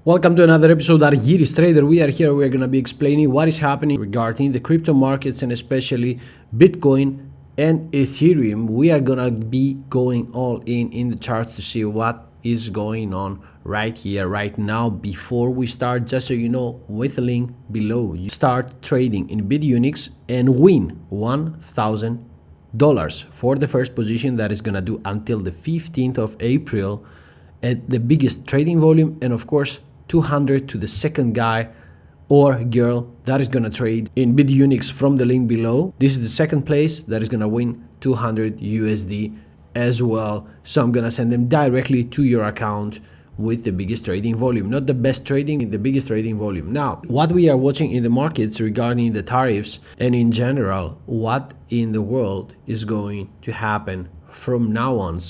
Welcome to another episode of Iris Trader. We are going to be explaining what is happening regarding the crypto markets and especially Bitcoin and Ethereum. We are going to be going all in the charts to see what is going on right here, right now. Before we start, just so you know, with the link below, you start trading in BitUnix and win $1,000 for the first position. That is going to do until the 15th of April at the biggest trading volume, and of course 200 to the second guy or girl that is gonna trade in BitUnix from the link below. This is the second place that is gonna win 200 USD as well. So I'm gonna send them directly to your account with the biggest trading volume, not the best trading, the biggest trading volume. Now, what we are watching in the markets regarding the tariffs and in general, what in the world is going to happen from now on.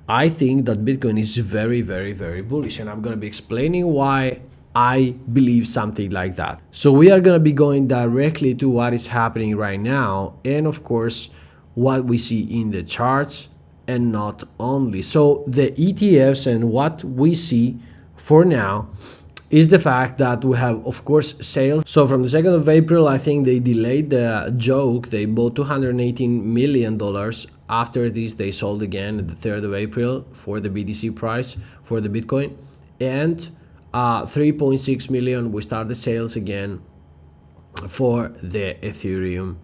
I think that Bitcoin is very, very bullish, and I'm going to be explaining why I believe something like that. So we are going to be going directly to what is happening right now, and of course what we see in the charts, and not only. So the ETFs and what we see for now is the fact that we have, of course, sales. So from the 2nd of April, I think they delayed the joke. They bought $218 million. After this, they sold again at the 3rd of April for the BTC price for the Bitcoin. And 3.6 million, we start the sales again for the Ethereum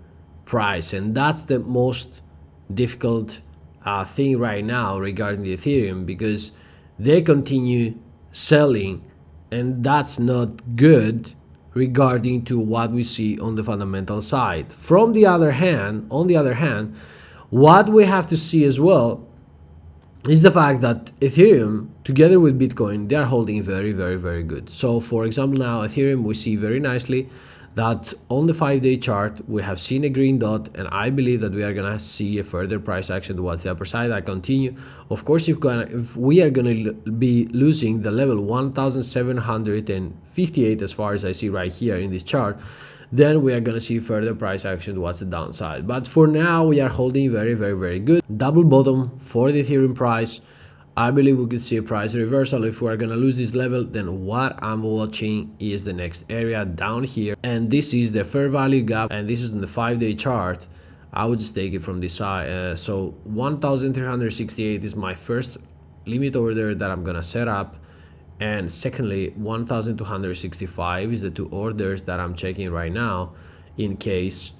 price. And that's the most difficult thing right now regarding the Ethereum, because they continue selling, and that's not good regarding to what we see on the fundamental side. From the other hand, what we have to see as well is the fact that Ethereum together with Bitcoin, they are holding very good. So for example, now Ethereum, we see very nicely that on the 5-day chart we have seen a green dot, and I believe that we are gonna see a further price action towards the upper side. I continue. Of course, if we are gonna be losing the level 1758 as far as I see right here in this chart, then we are going to see further price action towards the downside. But for now, we are holding very good. Double bottom for the Ethereum price. I believe we could see a price reversal. If we are going to lose this level, then what I'm watching is the next area down here, and this is the fair value gap, and this is in the 5-day chart. I would just take it from this side. So 1368 is my first limit order that I'm going to set up. And secondly, 1265 is the two orders that I'm checking right now in case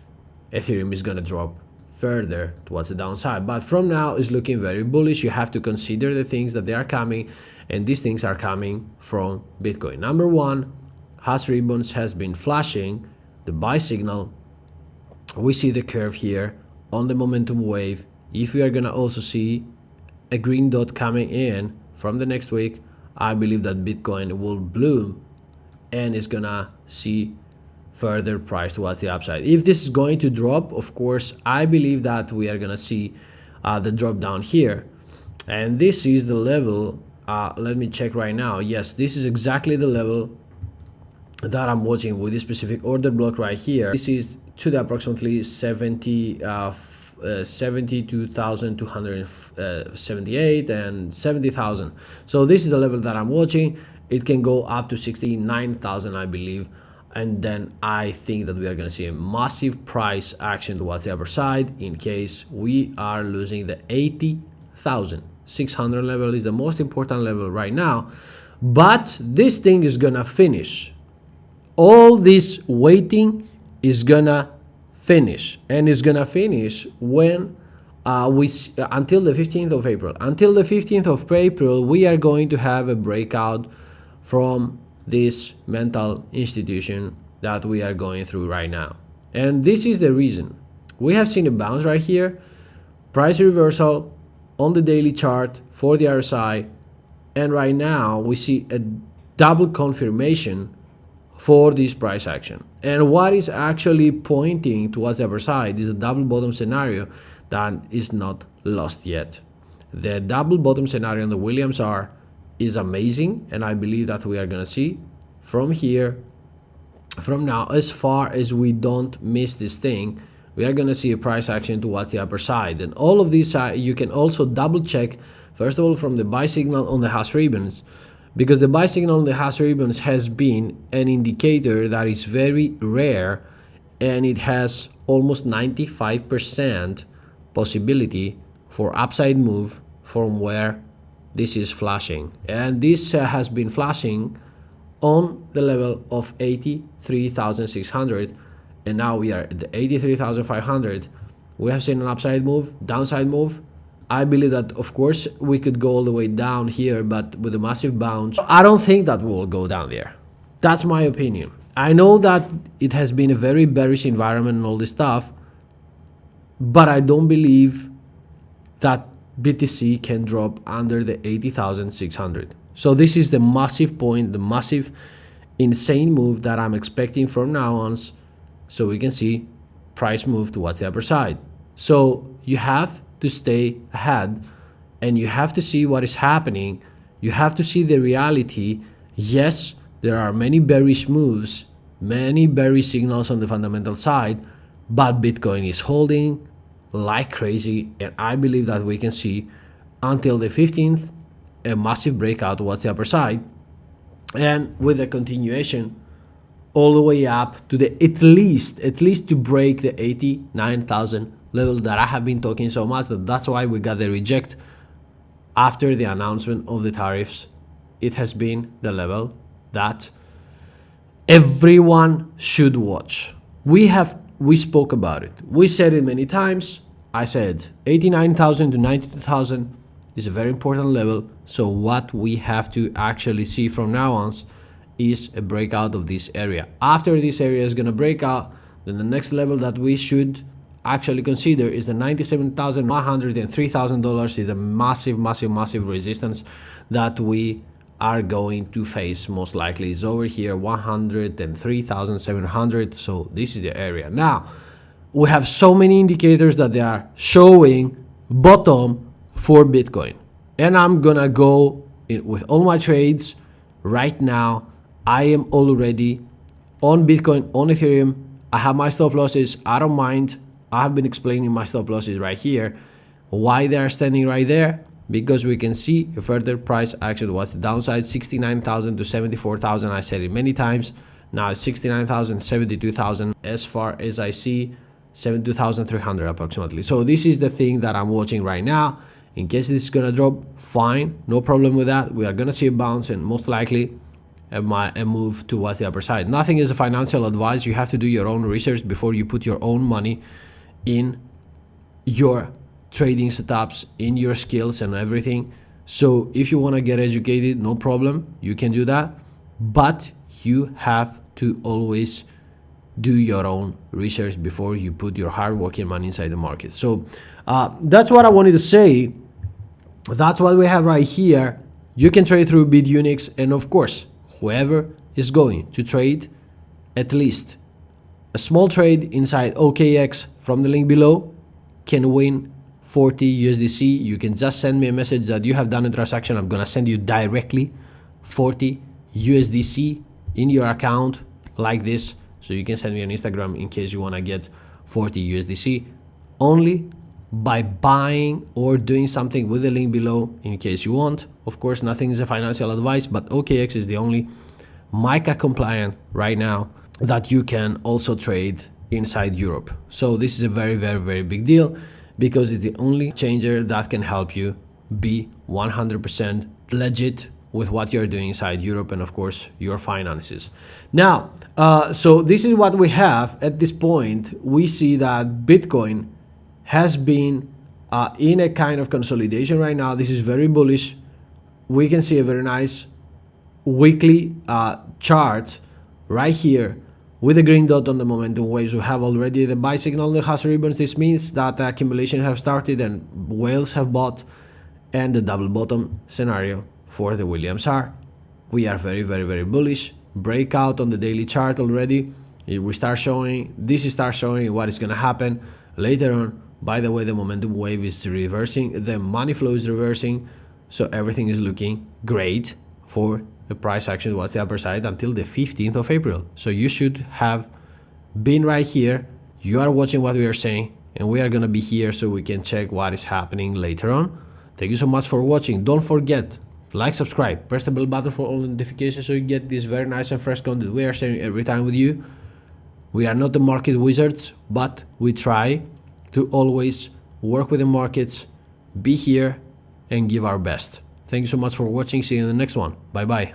Ethereum is going to drop further towards the downside. But from now, it's looking very bullish. You have to consider the things that they are coming, and these things are coming from Bitcoin. Number one, hash ribbons has been flashing the buy signal. We see the curve here on the momentum wave. If we are going to also see a green dot coming in from the next week, I believe that Bitcoin will bloom and is gonna see further price towards the upside. If this is going to drop, of course, I believe that we are gonna see the drop down here, and this is the level. Let me check right now. Yes, this is exactly the level that I'm watching with this specific order block right here. This is to the approximately 72,278 and 70,000. So this is the level that I'm watching. It can go up to 69,000, I believe, and then I think that we are going to see a massive price action towards the upper side in case we are losing the 80,600 level. Is the most important level right now, but this thing is gonna finish. All this waiting is gonna finish, and it's gonna finish when until the 15th of April. Until the 15th of April, we are going to have a breakout from this mental institution that we are going through right now. And this is the reason. We have seen a bounce right here, price reversal on the daily chart for the RSI, and right now we see a double confirmation for this price action. And what is actually pointing towards the upper side is a double bottom scenario that is not lost yet. The double bottom scenario on the Williams R is amazing, and I believe that we are gonna see from here, from now, as far as we don't miss this thing, we are gonna see a price action towards the upper side. And all of these you can also double check, first of all, from the buy signal on the hash ribbons, because the buy signal on the hash ribbons has been an indicator that is very rare, and it has almost 95% possibility for upside move from where this is flashing. And this has been flashing on the level of 83,600, and now we are at the 83,500. We have seen an upside move, downside move. I believe that, of course, we could go all the way down here, but with a massive bounce, I don't think that we will go down there. That's my opinion. I know that it has been a very bearish environment and all this stuff, but I don't believe that BTC can drop under the 80,600. So this is the massive point, the massive insane move that I'm expecting from now on, so we can see price move towards the upper side. So you have to stay ahead, and you have to see what is happening. You have to see the reality. Yes, there are many bearish moves, many bearish signals on the fundamental side, but Bitcoin is holding like crazy, and I believe that we can see until the 15th a massive breakout towards the upper side, and with a continuation all the way up to the at least to break the 89,000 level that I have been talking so much. That's why we got the reject after the announcement of the tariffs. It has been the level that everyone should watch. We spoke about it. We said it many times. I said 89,000 to 92,000 is a very important level. So what we have to actually see from now on is a breakout of this area. After this area is going to break out, then the next level that we should actually consider is the $97,100 and $3,000 is a massive resistance that we are going to face. Most likely is over here, 103,700. So this is the area. Now we have so many indicators that they are showing bottom for Bitcoin, and I'm gonna go in with all my trades right now. I am already on Bitcoin, on Ethereum. I have my stop losses. I don't mind. I have been explaining my stop losses right here, why they are standing right there, because we can see a further price action. What's the downside? 69,000 to 74,000. I said it many times. Now it's 69,000, 72,000. As far as I see, 72,300 approximately. So this is the thing that I'm watching right now. In case this is gonna drop, fine, no problem with that. We are gonna see a bounce and most likely a move towards the upper side. Nothing is a financial advice. You have to do your own research before you put your own money in your trading setups, in your skills and everything. So if you want to get educated, no problem, you can do that, but you have to always do your own research before you put your hard working money inside the market. So that's what I wanted to say. That's what we have right here. You can trade through BitUnix, and of course, whoever is going to trade at least a small trade inside OKX from the link below can win 40 USDC. You can just send me a message that you have done a transaction. I'm gonna send you directly 40 USDC in your account like this. So you can send me on Instagram in case you wanna get 40 USDC only by buying or doing something with the link below in case you want. Of course, nothing is a financial advice, but OKX is the only MiCA compliant right now that you can also trade inside Europe. So this is a very big deal because it's the only changer that can help you be 100% legit with what you're doing inside Europe and of course your finances. Now, so this is what we have at this point. We see that Bitcoin has been in a kind of consolidation right now. This is very bullish. We can see a very nice weekly chart right here with a green dot on the momentum waves. We have already the buy signal, the hash ribbons. This means that the accumulation have started and whales have bought, and the double bottom scenario for the Williams R. We are very bullish. Breakout on the daily chart already. We start showing, this starts showing what is going to happen later on. By the way, the momentum wave is reversing, the money flow is reversing, so everything is looking great for the price action towards the upper side until the 15th of April. So you should have been right here. You are watching what we are saying, and we are going to be here so we can check what is happening later on. Thank you so much for watching. Don't forget like, subscribe, press the bell button for all notifications so you get this very nice and fresh content we are sharing every time with you. We are not the market wizards, but we try to always work with the markets, be here, and give our best. Thank you so much for watching. See you in the next one. Bye bye.